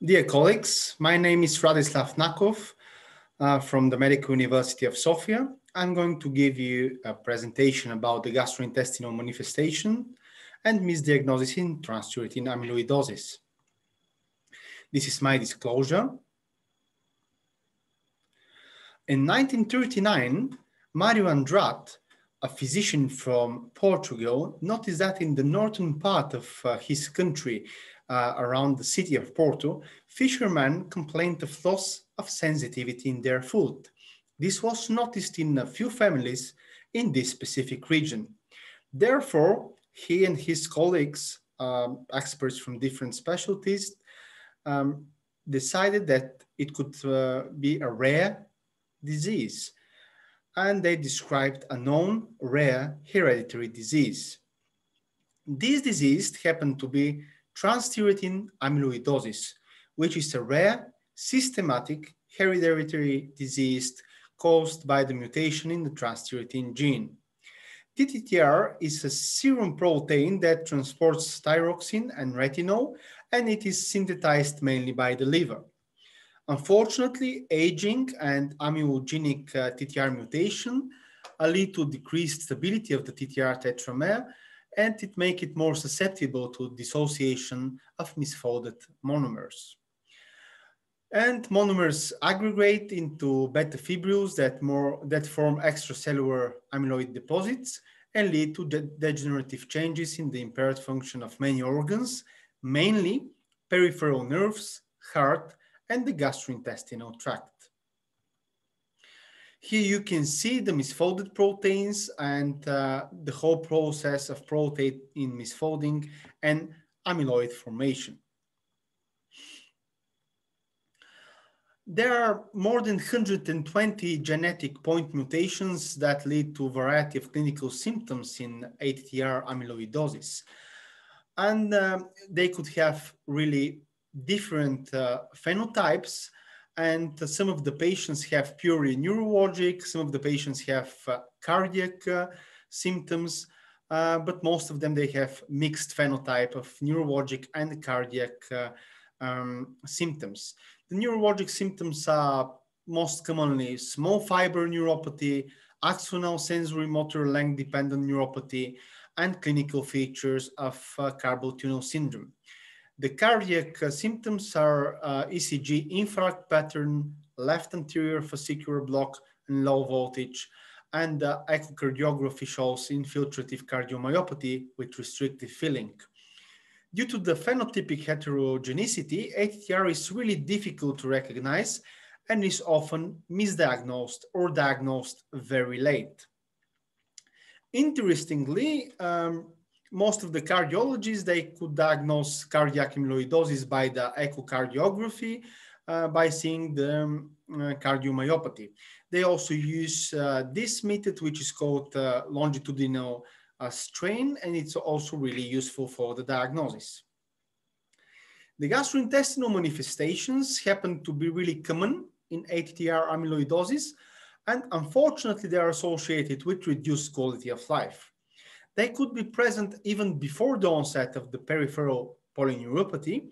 Dear colleagues, my name is Radislav Nakov from the Medical University of Sofia. I'm going to give you a presentation about the gastrointestinal manifestation and misdiagnosis in Transthyretin Amyloidosis. This is my disclosure. In 1939, Mário Andrade, a physician from Portugal, noticed that in the northern part of his country, around the city of Porto, fishermen complained of loss of sensitivity in their food. This was noticed in a few families in this specific region. Therefore, he and his colleagues, experts from different specialties, decided that it could be a rare disease, and they described a known rare hereditary disease. This disease happened to be Transthyretin Amyloidosis, which is a rare, systematic, hereditary disease caused by the mutation in the transthyretin gene. TTR is a serum protein that transports thyroxine and retinol, and it is synthesized mainly by the liver. Unfortunately, aging and amyogenic TTR mutation lead to decreased stability of the TTR tetramer, and it makes it more susceptible to dissociation of misfolded monomers. And monomers aggregate into beta fibrils that form extracellular amyloid deposits and lead to degenerative changes in the impaired function of many organs, mainly peripheral nerves, heart, and the gastrointestinal tract. Here you can see the misfolded proteins and the whole process of protein misfolding and amyloid formation. There are more than 120 genetic point mutations that lead to a variety of clinical symptoms in ATTR amyloidosis. And they could have really different phenotypes, and some of the patients have purely neurologic, some of the patients have cardiac symptoms, but most of them, they have mixed phenotype of neurologic and cardiac symptoms. The neurologic symptoms are most commonly small fiber neuropathy, axonal sensory motor length dependent neuropathy, and clinical features of carpal tunnel syndrome. The cardiac symptoms are ECG infarct pattern, left anterior fascicular block, and low voltage, and echocardiography shows infiltrative cardiomyopathy with restrictive filling. Due to the phenotypic heterogeneity, ATTR is really difficult to recognize and is often misdiagnosed or diagnosed very late. Interestingly, most of the cardiologists, they could diagnose cardiac amyloidosis by the echocardiography by seeing the cardiomyopathy. They also use this method, which is called longitudinal strain, and it's also really useful for the diagnosis. The gastrointestinal manifestations happen to be really common in ATTR amyloidosis, and unfortunately, they are associated with reduced quality of life. They could be present even before the onset of the peripheral polyneuropathy.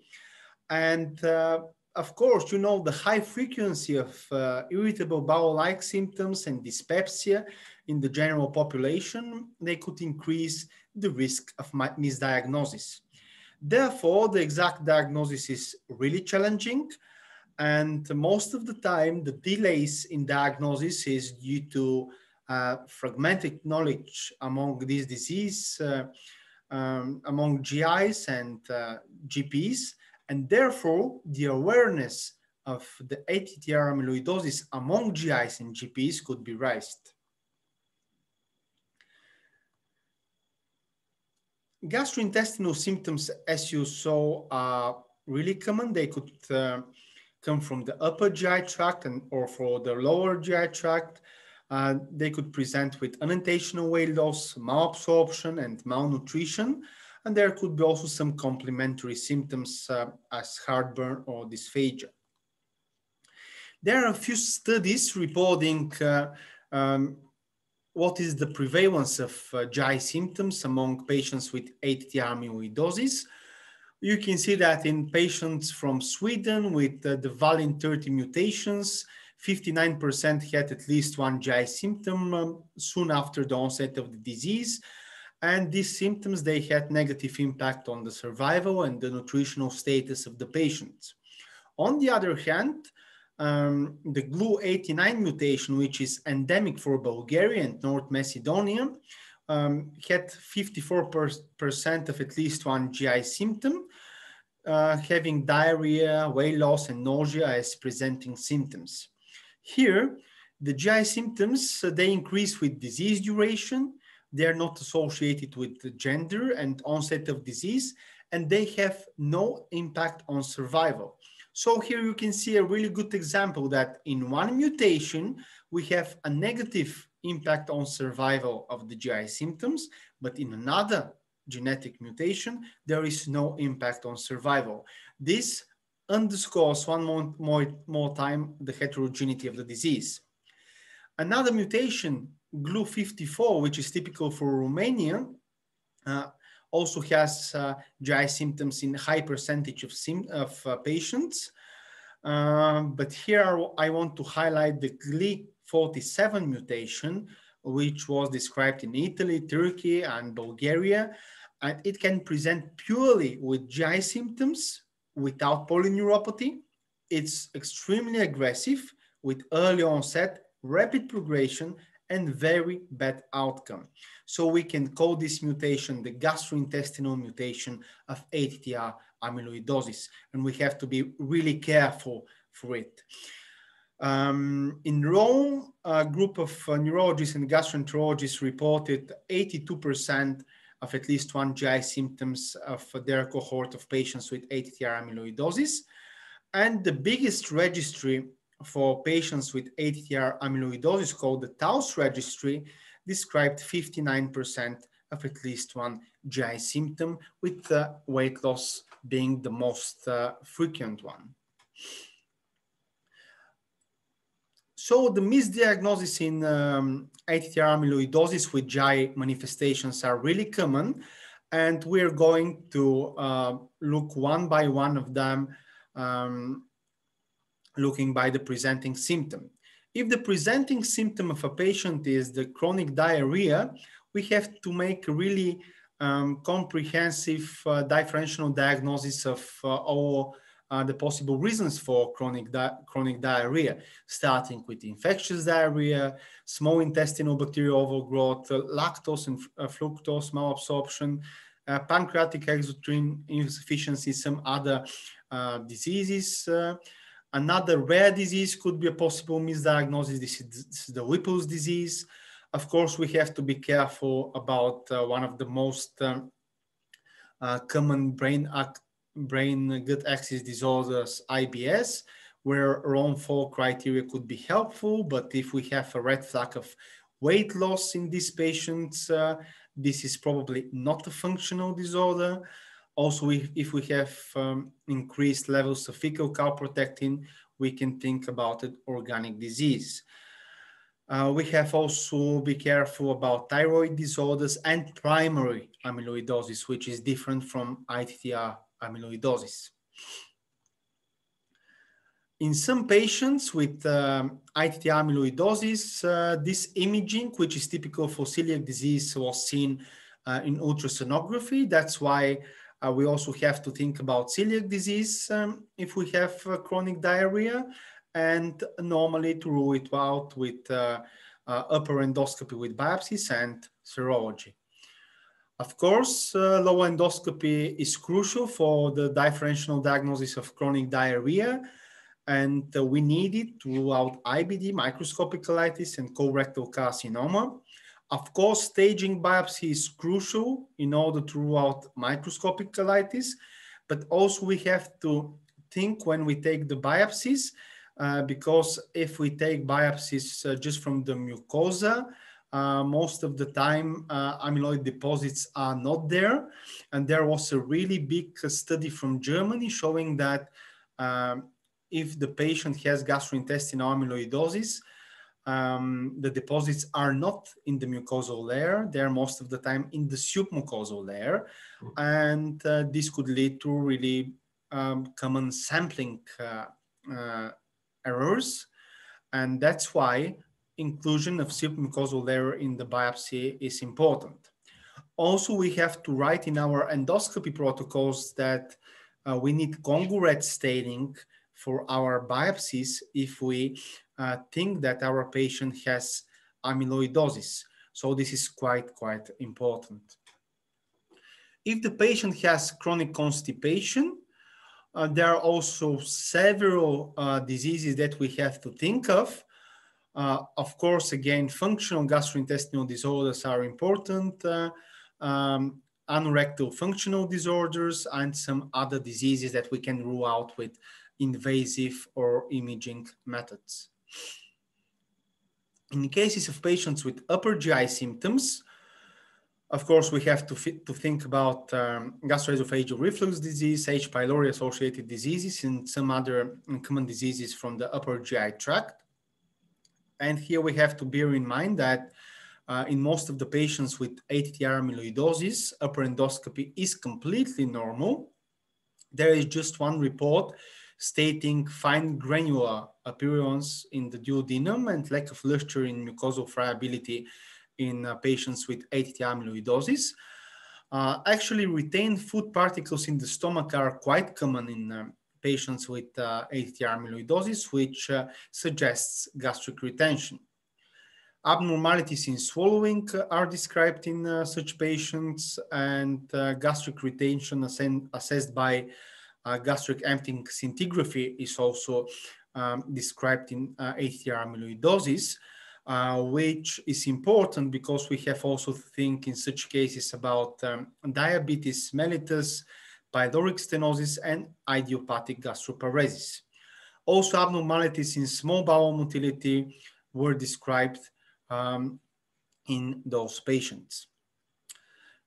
And of course, you know, the high frequency of irritable bowel-like symptoms and dyspepsia in the general population, they could increase the risk of misdiagnosis. Therefore, the exact diagnosis is really challenging. And most of the time, the delays in diagnosis is due to fragmented knowledge among this disease, among GIs and GPs, and therefore the awareness of the ATTR amyloidosis among GIs and GPs could be raised. Gastrointestinal symptoms, as you saw, are really common. They could come from the upper GI tract or for the lower GI tract. They could present with unintentional weight loss, malabsorption, and malnutrition. And there could be also some complementary symptoms as heartburn or dysphagia. There are a few studies reporting what is the prevalence of GI symptoms among patients with ATTR amyloidosis. You can see that in patients from Sweden with the valin 30 mutations, 59% had at least one GI symptom soon after the onset of the disease. And these symptoms, they had negative impact on the survival and the nutritional status of the patients. On the other hand, the GLU89 mutation, which is endemic for Bulgaria and North Macedonia, had 54% of at least one GI symptom, having diarrhea, weight loss, and nausea as presenting symptoms. Here, the GI symptoms, they increase with disease duration. They're not associated with gender and onset of disease, and they have no impact on survival. So here you can see a really good example that in one mutation, we have a negative impact on survival of the GI symptoms, but in another genetic mutation, there is no impact on survival. This underscores one more time the heterogeneity of the disease. Another mutation, GLU54, which is typical for Romania, also has GI symptoms in a high percentage of patients. But here I want to highlight the GLI47 mutation, which was described in Italy, Turkey, and Bulgaria. And it can present purely with GI symptoms without polyneuropathy. It's extremely aggressive with early onset, rapid progression, and very bad outcome. So we can call this mutation the gastrointestinal mutation of ATTR amyloidosis, and we have to be really careful for it. In Rome, a group of neurologists and gastroenterologists reported 82% of at least one GI symptoms of their cohort of patients with ATTR amyloidosis. And the biggest registry for patients with ATTR amyloidosis, called the TAUS registry, described 59% of at least one GI symptom, with weight loss being the most frequent one. So the misdiagnoses in ATTR amyloidosis with GI manifestations are really common, and we're going to look one by one of them, looking by the presenting symptom. If the presenting symptom of a patient is the chronic diarrhea, we have to make a really comprehensive differential diagnosis of all the possible reasons for chronic diarrhea, starting with infectious diarrhea, small intestinal bacterial overgrowth, lactose and fructose malabsorption, pancreatic exocrine insufficiency, some other diseases. Another rare disease could be a possible misdiagnosis. This is the Whipple's disease. Of course, we have to be careful about one of the most common brain-gut axis disorders, IBS, where ROM4 criteria could be helpful. But if we have a red flag of weight loss in these patients, this is probably not a functional disorder. Also, if we have increased levels of fecal calprotectin, we can think about an organic disease. We have also be careful about thyroid disorders and primary amyloidosis, which is different from ATTR amyloidosis. In some patients with ATTR amyloidosis, this imaging, which is typical for celiac disease, was seen in ultrasonography. That's why we also have to think about celiac disease if we have chronic diarrhea, and normally to rule it out with upper endoscopy with biopsies and serology. Of course, lower endoscopy is crucial for the differential diagnosis of chronic diarrhea, and we need it to rule out IBD, microscopic colitis, and colorectal carcinoma. Of course, staging biopsy is crucial in order to rule out microscopic colitis, but also we have to think when we take the biopsies, because if we take biopsies just from the mucosa, most of the time amyloid deposits are not there. And there was a really big study from Germany showing that if the patient has gastrointestinal amyloidosis, The deposits are not in the mucosal layer. They are most of the time in the submucosal layer. And this could lead to really common sampling errors. And that's why inclusion of submucosal layer in the biopsy is important. Also, we have to write in our endoscopy protocols that we need congruent staining for our biopsies if we think that our patient has amyloidosis. So this is quite important. If the patient has chronic constipation, there are also several diseases that we have to think of. Of course, again, functional gastrointestinal disorders are important, anorectal functional disorders, and some other diseases that we can rule out with invasive or imaging methods. In cases of patients with upper GI symptoms, of course, we have to think about gastroesophageal reflux disease, H. pylori associated diseases, and some other common diseases from the upper GI tract. And here we have to bear in mind that in most of the patients with ATTR amyloidosis, upper endoscopy is completely normal. There is just one report stating fine granular appearance in the duodenum and lack of luster in mucosal friability in patients with ATTR amyloidosis. Actually, retained food particles in the stomach are quite common in patients with ATTR amyloidosis, which suggests gastric retention. Abnormalities in swallowing are described in such patients, and gastric retention assessed by gastric emptying scintigraphy is also described in ATTR amyloidosis, which is important because we have also to think in such cases about diabetes mellitus, pyloric stenosis, and idiopathic gastroparesis. Also, abnormalities in small bowel motility were described in those patients.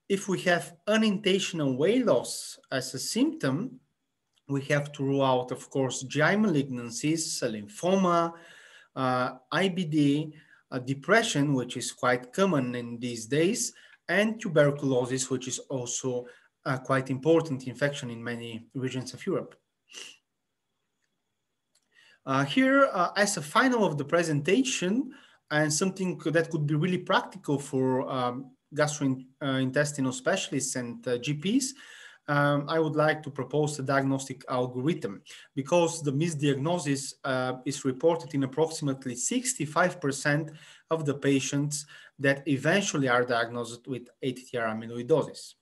If we have unintentional weight loss as a symptom, we have to rule out, of course, GI malignancies, lymphoma, IBD, depression, which is quite common in these days, and tuberculosis, which is also a quite important infection in many regions of Europe. Here, as a final of the presentation, and something that could be really practical for gastrointestinal specialists and GPs, I would like to propose the diagnostic algorithm, because the misdiagnosis is reported in approximately 65% of the patients that eventually are diagnosed with ATTR amyloidosis.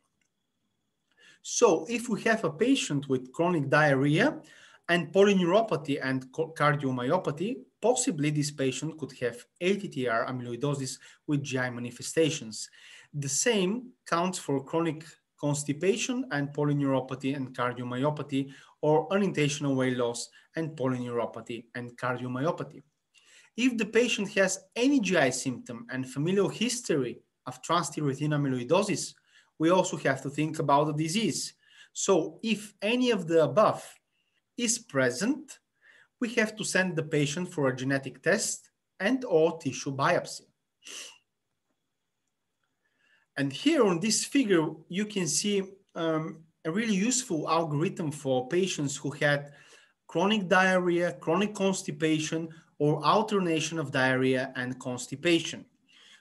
So if we have a patient with chronic diarrhea and polyneuropathy and cardiomyopathy, possibly this patient could have ATTR amyloidosis with GI manifestations. The same counts for chronic constipation and polyneuropathy and cardiomyopathy, or unintentional weight loss and polyneuropathy and cardiomyopathy. If the patient has any GI symptom and familial history of transthyretin amyloidosis, we also have to think about the disease. So if any of the above is present, we have to send the patient for a genetic test and or tissue biopsy. And here on this figure, you can see a really useful algorithm for patients who had chronic diarrhea, chronic constipation, or alternation of diarrhea and constipation.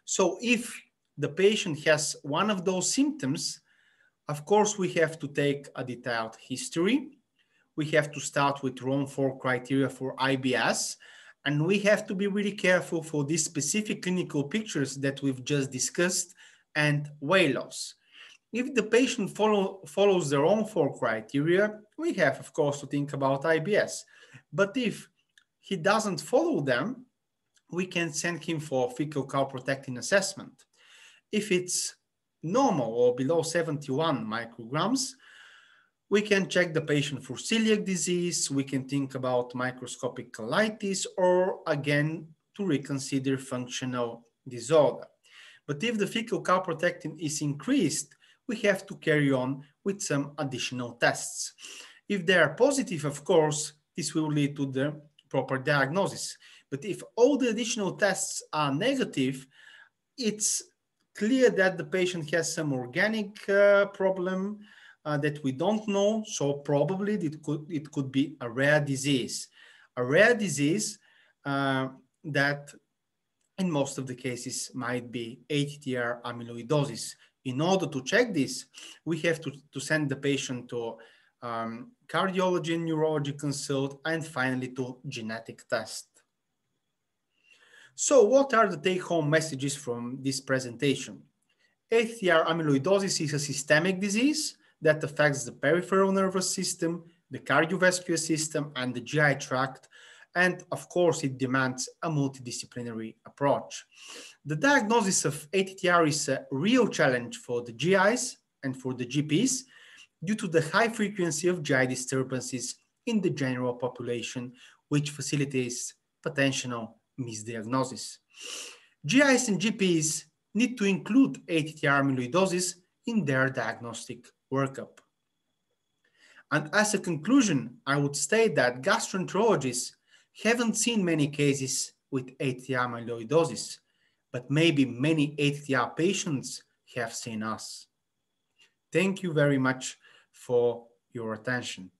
So if the patient has one of those symptoms, of course, we have to take a detailed history. We have to start with row 4 criteria for IBS, and we have to be really careful for these specific clinical pictures that we've just discussed and weight loss. If the patient follows the wrong 4 criteria, we have, of course, to think about IBS. But if he doesn't follow them, we can send him for fecal calprotectin assessment. If it's normal or below 71 micrograms, we can check the patient for celiac disease. We can think about microscopic colitis, or again, to reconsider functional disorder. But if the fecal calprotectin is increased, we have to carry on with some additional tests. If they are positive, of course, this will lead to the proper diagnosis. But if all the additional tests are negative, it's clear that the patient has some organic problem that we don't know. So probably it could be a rare disease. A rare disease that in most of the cases might be ATTR amyloidosis. In order to check this, we have to send the patient to cardiology and neurology consult, and finally to genetic test. So what are the take-home messages from this presentation? ATTR amyloidosis is a systemic disease that affects the peripheral nervous system, the cardiovascular system, and the GI tract. And of course, it demands a multidisciplinary approach. The diagnosis of ATTR is a real challenge for the GIs and for the GPs due to the high frequency of GI disturbances in the general population, which facilitates potential misdiagnosis. GIs and GPs need to include ATTR amyloidosis in their diagnostic workup. And as a conclusion, I would state that gastroenterologists haven't seen many cases with ATTR amyloidosis, but maybe many ATTR patients have seen us. Thank you very much for your attention.